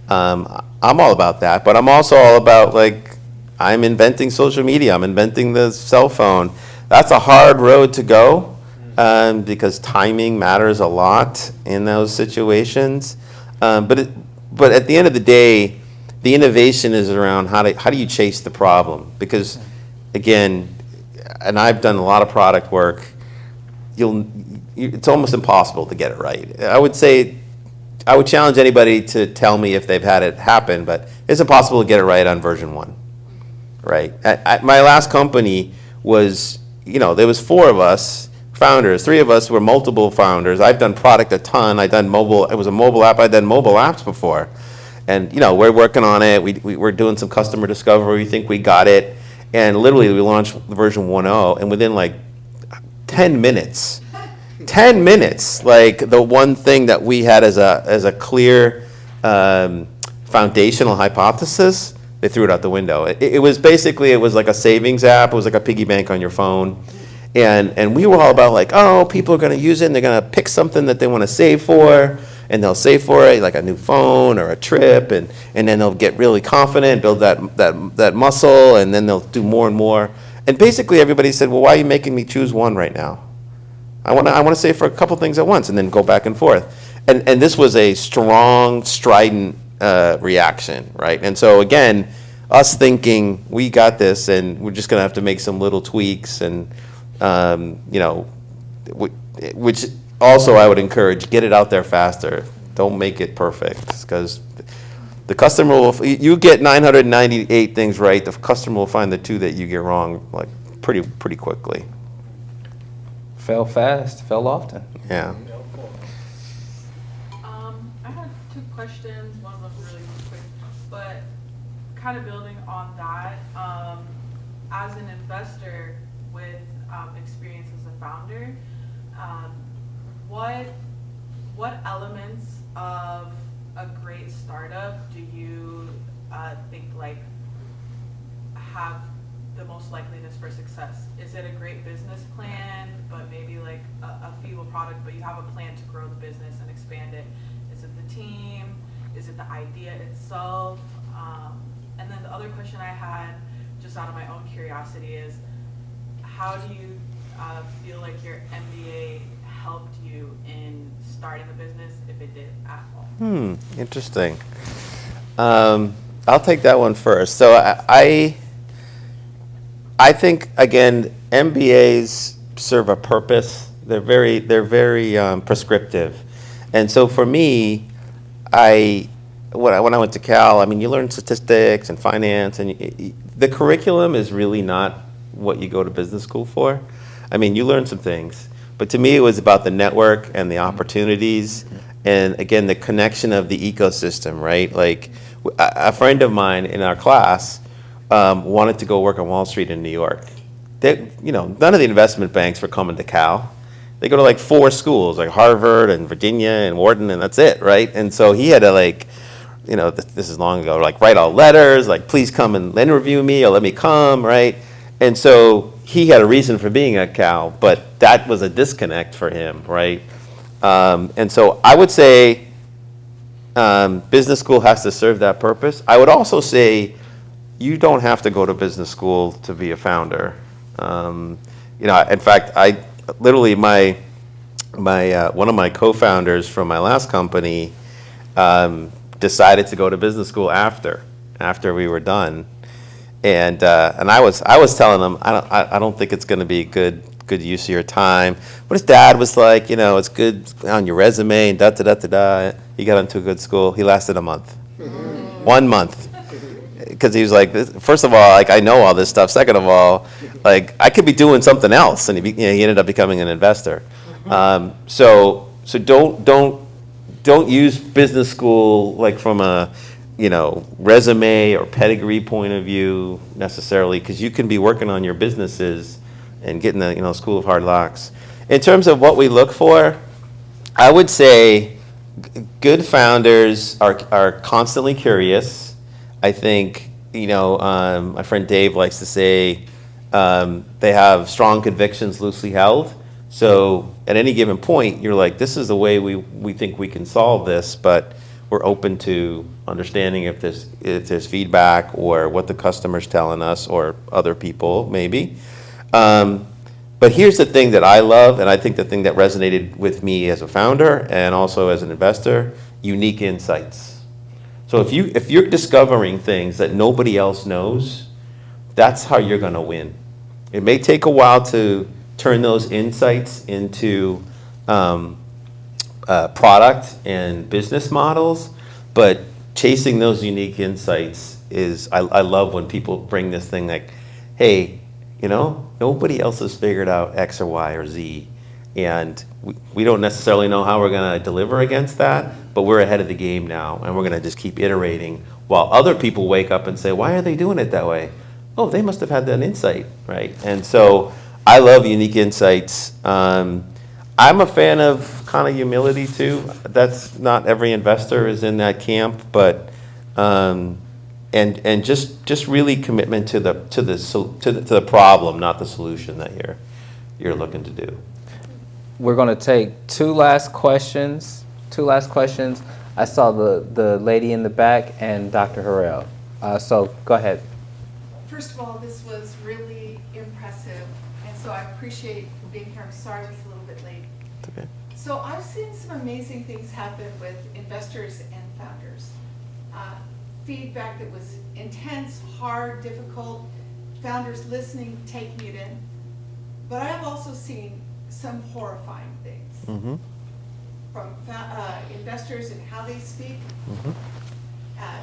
I'm all about that, but I'm also all about like I'm inventing social media. I'm inventing the cell phone. That's a hard road to go because timing matters a lot in those situations. But at the end of the day, the innovation is around how do you chase the problem? Because again, and I've done a lot of product work. It's almost impossible to get it right. I would challenge anybody to tell me if they've had it happen, but it's impossible to get it right on version 1, right? At my last company was, there was 4 of us founders. 3 of us were multiple founders. I've done product a ton. I've done mobile. It was a mobile app. I've done mobile apps before, and we're working on it. We're doing some customer discovery. We think we got it, and literally we launched version 1.0, and within like 10 minutes, like the one thing that we had as a clear foundational hypothesis, they threw it out the window. It was like a savings app. It was like a piggy bank on your phone. And we were all about like, oh, people are going to use it and they're going to pick something that they want to save for, and they'll save for it like a new phone or a trip, and then they'll get really confident, build that muscle, and then they'll do more and more. And basically everybody said, well, why are you making me choose one right now? I want to save for a couple things at once and then go back and forth. And this was a strong, strident reaction, right? And so again, us thinking we got this and we're just going to have to make some little tweaks and, which also I would encourage, get it out there faster. Don't make it perfect, because the customer will, you get 998 things right, the customer will find the 2 that you get wrong like pretty quickly. Fail fast, fail often. Yeah. I had 2 questions. One of them really quick, but kind of building on that. As an investor with experience as a founder, what elements of a great startup do you think like have the most likeliness for success? Is it a great business plan, but maybe like a feeble product, but you have a plan to grow the business and expand it? Is it the team? Is it the idea itself? And then the other question I had, just out of my own curiosity, is how do you feel like your MBA helped you in starting a business, if it did at all? Interesting. I'll take that one first. So I think, again, MBAs serve a purpose. They're very prescriptive. And so for me, when I went to Cal, I mean, you learn statistics and finance, and the curriculum is really not what you go to business school for. I mean, you learn some things, but to me it was about the network and the opportunities, and again, the connection of the ecosystem, right? Like a friend of mine in our class wanted to go work on Wall Street in New York. None of the investment banks were coming to Cal. They go to like 4 schools, like Harvard and Virginia and Wharton, and that's it, right? And so he had to this is long ago, like write all letters, like please come and interview me or let me come, right? And so he had a reason for being at Cal, but that was a disconnect for him, right? And so I would say business school has to serve that purpose. I would also say you don't have to go to business school to be a founder. In fact, I literally my one of my co-founders from my last company decided to go to business school after we were done, and I was telling him I don't think it's going to be good use of your time. But his dad was like, it's good on your resume and da da da da da. He got into a good school. He lasted a month, 1 month, because he was like, first of all, like I know all this stuff. Second of all, like I could be doing something else, and he ended up becoming an investor. So don't use business school like from a resume or pedigree point of view necessarily, because you can be working on your businesses and getting the School of Hard Knocks. In terms of what we look for, I would say good founders are constantly curious. I think my friend Dave likes to say they have strong convictions loosely held. So at any given point, you're like, this is the way we think we can solve this, but we're open to understanding if there's feedback or what the customer's telling us or other people maybe. But here's the thing that I love, and I think the thing that resonated with me as a founder and also as an investor: unique insights. So if you're discovering things that nobody else knows, that's how you're going to win. It may take a while to turn those insights into product and business models, but chasing those unique insights is, I love when people bring this thing like, hey, nobody else has figured out X or Y or Z, and we don't necessarily know how we're going to deliver against that, but we're ahead of the game now, and we're going to just keep iterating while other people wake up and say, why are they doing it that way? Oh, they must have had that insight, right? And so I love unique insights. I'm a fan of kind of humility too. That's not every investor is in that camp, but and just really commitment to the problem, not the solution that you're looking to do. We're going to take two last questions. I saw the lady in the back and Dr. Harrell. So go ahead. First of all, this was really impressive, and so I appreciate being here. I'm sorry I was a little bit late. It's okay. So I've seen some amazing things happen with investors and founders. Feedback that was intense, hard, difficult, founders listening, taking it in. But I have also seen some horrifying things from investors and how they speak,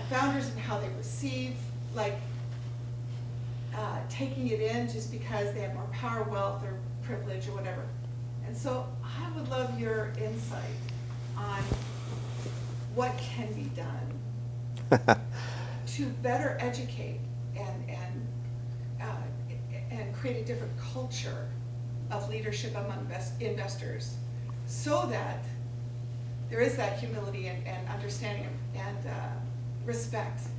founders and how they receive, like taking it in just because they have more power, wealth, or privilege, or whatever. And so I would love your insight on what can be done to better educate and create a different culture of leadership among investors, so that there is that humility and understanding and respect,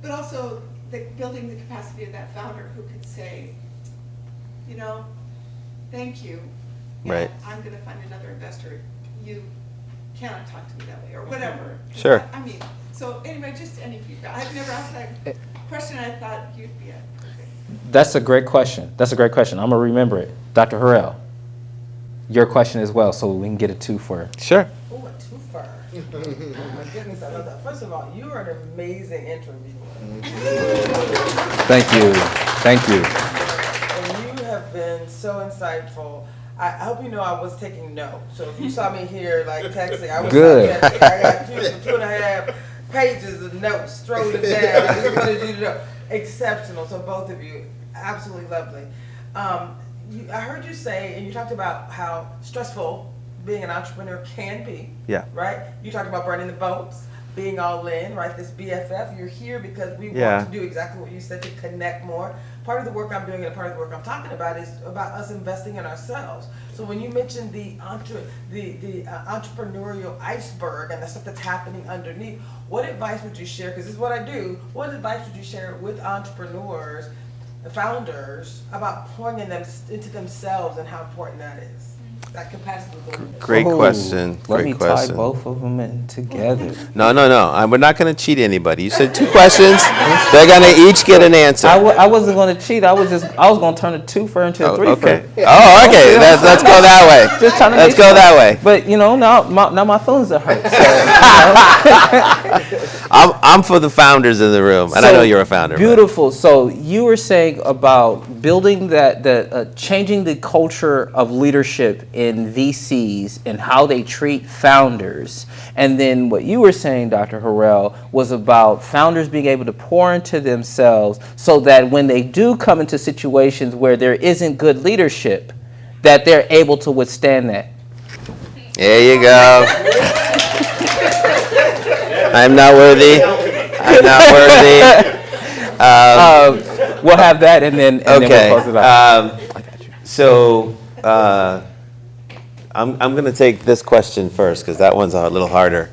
but also building the capacity of that founder who could say, thank you, Right. I'm going to find another investor. You cannot talk to me that way, or whatever. Sure. I mean, so anyway, just any feedback. I've never asked that question. I thought you'd be That's a great question. I'm going to remember it. Dr. Harrell, your question as well, so we can get a two for. Sure. Oh, a twofer. Oh my goodness, I love that. First of all, you are an amazing interviewer. Thank you. And you have been so insightful. I hope you know I was taking notes. So if you saw me here like texting, I was Good. Not texting. I got 2.5 pages of notes strolling down. I just wanted you to know. Exceptional. So both of you, absolutely lovely. I heard you say, and you talked about how stressful being an entrepreneur can be. Yeah. Right? You talked about burning the boats, being all in, right? This BFF, you're here because we Yeah. want to do exactly what you said, to connect more. Part of the work I'm doing and part of the work I'm talking about is about us investing in ourselves. So when you mentioned the entrepreneurial iceberg and the stuff that's happening underneath, what advice would you share? Because this is what I do. What advice would you share with entrepreneurs, founders, about pouring into themselves and how important that is? That capacity building. Great question. Let me Great question. tie both of them in together. No. We're not going to cheat anybody. You said two questions. They're going to each get an answer. I wasn't going to cheat. I was going to turn a twofer into a threefer. Okay. Oh, okay. Let's go that way. Just trying to Let's make go sure. that way. But now my feelings are hurt. So, I'm for the founders in the room, and I know you're a founder. but- Beautiful. So you were saying about building changing the culture of leadership in VCs and how they treat founders. And then what you were saying, Dr. Harrell, was about founders being able to pour into themselves so that when they do come into situations where there isn't good leadership, that they're able to withstand that. There you go. I'm not worthy. I'm not worthy. We'll have that, and then Okay. we'll close it out. So I'm going to take this question first because that one's a little harder.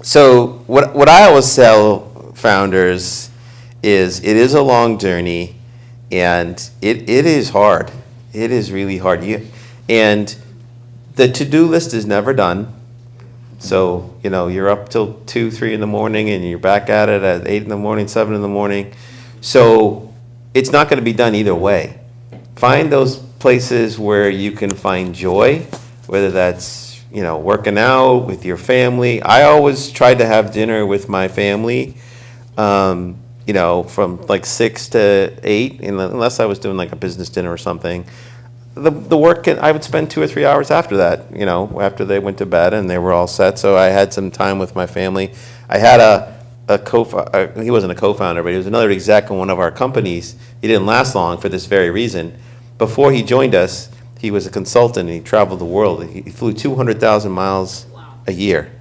So what I always tell founders is it is a long journey, and it is hard. It is really hard. And the to-do list is never done. So, you're up till 2, 3 in the morning, and you're back at it at 8 in the morning, 7 in the morning. So it's not going to be done either way. Find those places where you can find joy, whether that's, working out with your family. I always tried to have dinner with my family, from like 6 to 8, unless I was doing like a business dinner or something. The work, I would spend 2 or 3 hours after that, after they went to bed and they were all set. So I had some time with my family. I had he wasn't a co-founder, but he was another exec in one of our companies. He didn't last long for this very reason. Before he joined us, he was a consultant and he traveled the world. He flew 200,000 miles a year.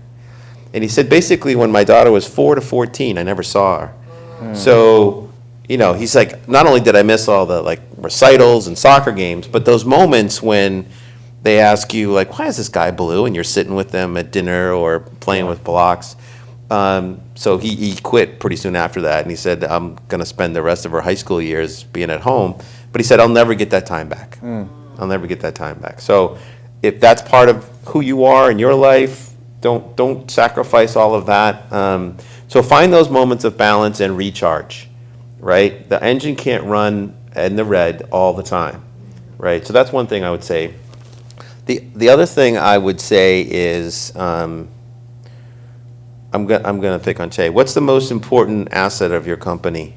And he said, basically, when my daughter was 4 to 14, I never saw her. So, he's like, not only did I miss all the like recitals and soccer games, but those moments when they ask you like, why is this guy blue? And you're sitting with them at dinner or playing with blocks. So he quit pretty soon after that. And he said, I'm going to spend the rest of our high school years being at home. But he said, I'll never get that time back. I'll never get that time back. So if that's part of who you are in your life, don't sacrifice all of that. So find those moments of balance and recharge. Right? The engine can't run in the red all the time, right? So that's one thing I would say. The other thing I would say is, I'm gonna pick on Che. What's the most important asset of your company?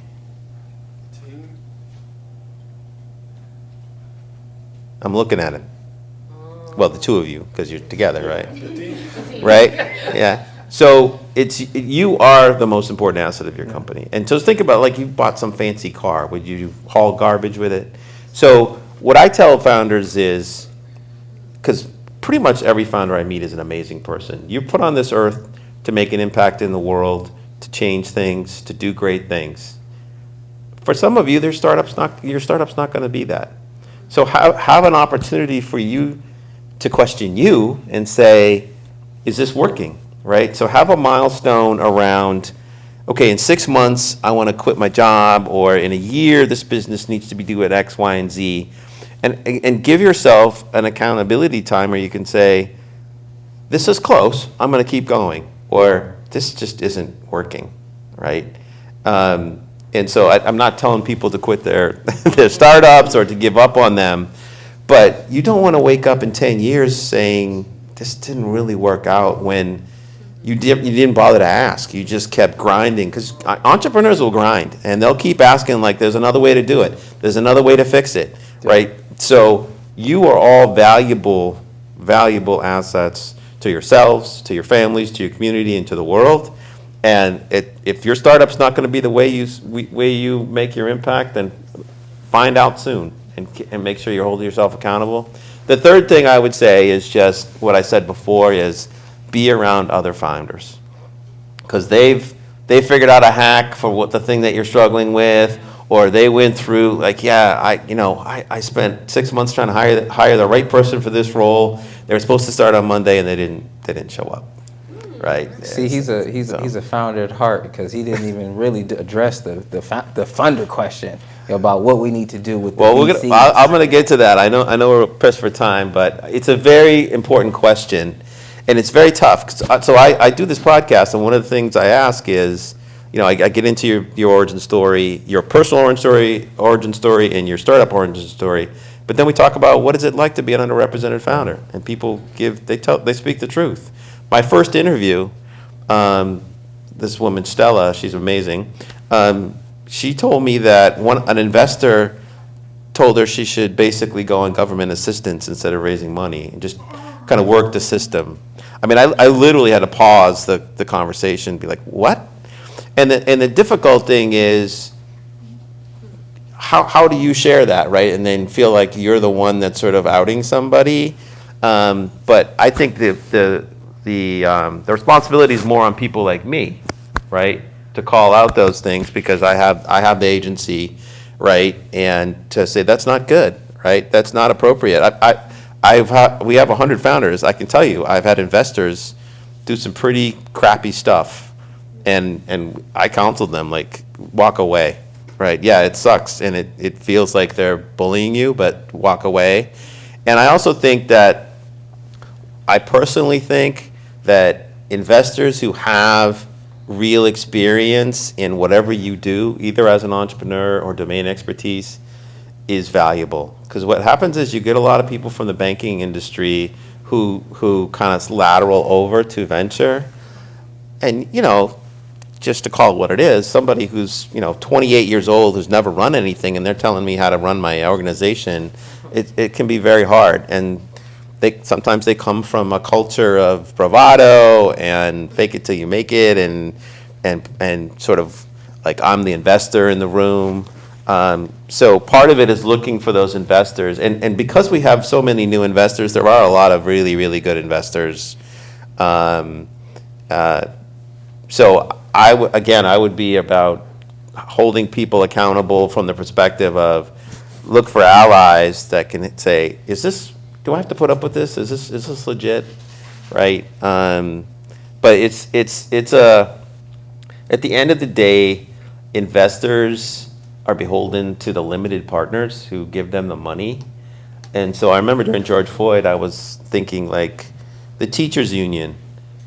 Team. I'm looking at him. Well, the two of you, because you're together, right? Right? Yeah. So you are the most important asset of your company. And so think about, like, you bought some fancy car. Would you haul garbage with it? So what I tell founders is, because pretty much every founder I meet is an amazing person. You're put on this earth to make an impact in the world, to change things, to do great things. For some of you, your startup's not going to be that. So have an opportunity for you to question you and say, is this working? Right? So have a milestone around, okay, in 6 months, I want to quit my job, or in a year, this business needs to be doing X, Y, and Z. And give yourself an accountability time where you can say, this is close, I'm going to keep going, or this just isn't working, right? And so I'm not telling people to quit their startups or to give up on them, but you don't want to wake up in 10 years saying, this didn't really work out, when you didn't bother to ask. You just kept grinding, because entrepreneurs will grind and they'll keep asking, like, there's another way to do it. There's another way to fix it, right? So you are all valuable assets to yourselves, to your families, to your community, and to the world. And if your startup's not going to be the way you make your impact, then find out soon and make sure you're holding yourself accountable. The third thing I would say is just what I said before, is be around other founders, because they've figured out a hack for what the thing that you're struggling with, or they went through, like, I spent 6 months trying to hire the right person for this role. They were supposed to start on Monday and they didn't show up, right? See, he's a founder at heart, because he didn't even really address the funder question about what we need to do with the VCs. I'm going to get to that. I know we're pressed for time, but it's a very important question. And it's very tough. So I do this podcast, and one of the things I ask is, I get into your origin story, your personal origin story, and your startup origin story. But then we talk about, what is it like to be an underrepresented founder? And people they speak the truth. My first interview, this woman, Stella, she's amazing. She told me that an investor told her she should basically go on government assistance instead of raising money, and just kind of work the system. I mean, I literally had to pause the conversation and be like, what? And the difficult thing is, how do you share that, right? And then feel like you're the one that's sort of outing somebody. But I think the responsibility is more on people like me, right? To call out those things because I have the agency, right? And to say that's not good, right? That's not appropriate. We have 100 founders. I can tell you, I've had investors do some pretty crappy stuff, and I counseled them like, walk away, right? Yeah, it sucks, and it feels like they're bullying you, but walk away. And I also think that, I personally think that investors who have real experience in whatever you do, either as an entrepreneur or domain expertise, is valuable. Because what happens is you get a lot of people from the banking industry who kind of lateral over to venture. And, just to call it what it is, somebody who's, 28 years old, who's never run anything, and they're telling me how to run my organization, it can be very hard. And sometimes they come from a culture of bravado and fake it till you make it, and sort of like, I'm the investor in the room. So part of it is looking for those investors, and because we have so many new investors, there are a lot of really, really good investors. So I would be about holding people accountable from the perspective of, look for allies that can say, do I have to put up with this? Is this legit, right? But it's at the end of the day, investors are beholden to the limited partners who give them the money. And so I remember during George Floyd, I was thinking like, the teachers union.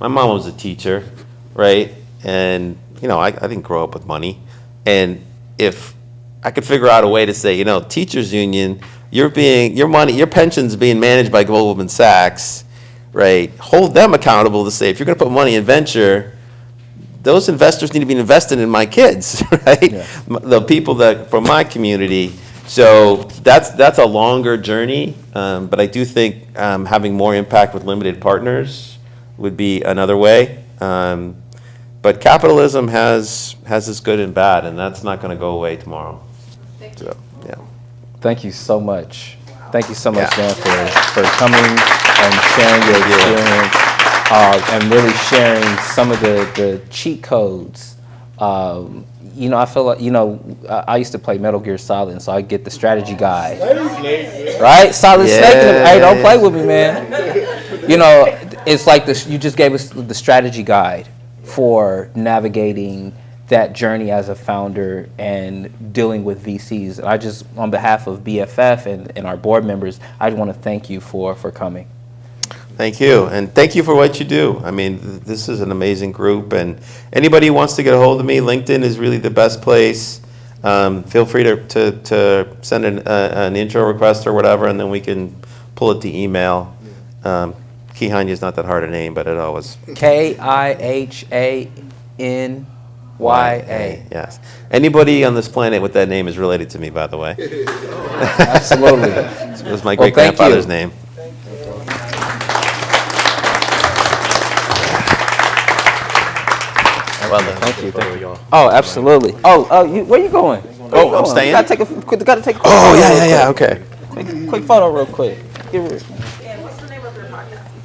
My mom was a teacher, right? And I didn't grow up with money. And if I could figure out a way to say, teachers union, your pension's being managed by Goldman Sachs, right? Hold them accountable to say, if you're going to put money in venture, those investors need to be invested in my kids, right? Yeah. The people from my community. So that's a longer journey, but I do think having more impact with limited partners would be another way. But capitalism has its good and bad, and that's not going to go away tomorrow. Thank you. So, yeah. Thank you so much. Thank you so much, Dan, for coming and sharing your experience, and really sharing some of the cheat codes. I feel like, I used to play Metal Gear Solid, and so I get the strategy guide. Right? Solid Snake. Hey, don't play with me, man. It's like you just gave us the strategy guide for navigating that journey as a founder and dealing with VCs. And I just, on behalf of BFF and our board members, I want to thank you for coming. Thank you, and thank you for what you do. I mean, this is an amazing group, and anybody who wants to get a hold of me, LinkedIn is really the best place. Feel free to send an intro request or whatever, and then we can pull it to email. Kihanya is not that hard a name, but it always. Kihanya. Yes. Anybody on this planet with that name is related to me, by the way. Absolutely. It was my great-grandfather's name. Well done. Thank you. Oh, absolutely. Where you going? I'm staying. You gotta take a. Oh, yeah. Okay. Quick photo, real quick.